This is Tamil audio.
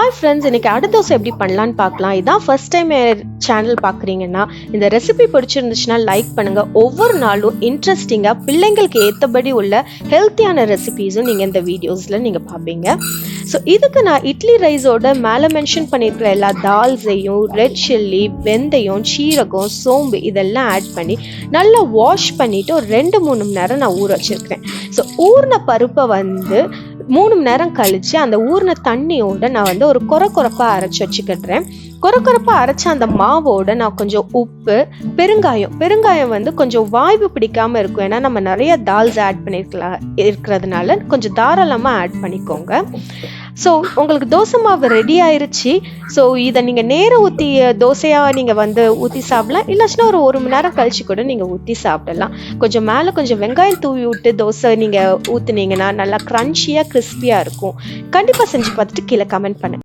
ஹாய் ஃப்ரெண்ட்ஸ், இன்னைக்கு அடை தோசை எப்படி பண்ணலான்னு பார்க்கலாம். இதான் ஃபர்ஸ்ட் டைம் சேனல் பார்க்குறீங்கன்னா இந்த ரெசிபி பிடிச்சிருந்துச்சுன்னா லைக் பண்ணுங்க. ஒவ்வொரு நாளும் இன்ட்ரெஸ்டிங்காக பிள்ளைங்களுக்கு ஏற்றபடி உள்ள ஹெல்த்தியான ரெசிபீஸும் நீங்கள் இந்த வீடியோஸில் நீங்கள் பார்ப்பீங்க. ஸோ இதுக்கு நான் இட்லி ரைஸோட மேலே மென்ஷன் பண்ணியிருக்கிற எல்லா தால்ஸையும், ரெட் சில்லி, வெந்தயம், சீரகம், சோம்பு இதெல்லாம் ஆட் பண்ணி நல்லா வாஷ் பண்ணிவிட்டு ஒரு 2-3 மணி நேரம் நான் ஊற வச்சுருக்கிறேன். ஸோ ஊறின பருப்பை 3 மணி நேரம் கழிச்சு அந்த ஊறின தண்ணியோட நான் ஒரு கொரப்பாக அரைச்சி வச்சுக்கிடுறேன். கொரப்பாக அரைச்ச அந்த மாவோட நான் கொஞ்சம் உப்பு, பெருங்காயம் கொஞ்சம் வாய்வு பிடிக்காமல் இருக்கும். ஏன்னா நம்ம நிறைய தால்ஸ் ஆட் இருக்கிறதுனால கொஞ்சம் தாராளமாக ஆட் பண்ணிக்கோங்க. ஸோ உங்களுக்கு தோசை மாவு ரெடி ஆயிருச்சு. ஸோ இதை நீங்கள் நேரம் ஊற்றி தோசையாக நீங்கள் ஊற்றி சாப்பிடலாம். இல்லைச்சுன்னா ஒரு 1 மணி நேரம் கழிச்சு கூட நீங்கள் ஊற்றி சாப்பிடலாம். கொஞ்சம் மேலே கொஞ்சம் வெங்காயம் தூவி விட்டு தோசை நீங்கள் ஊற்றுனீங்கன்னா நல்லா க்ரன்ச்சியாக கிறிஸ்பியாக இருக்கும். கண்டிப்பாக செஞ்சு பார்த்துட்டு கீழே கமெண்ட் பண்ணுங்க.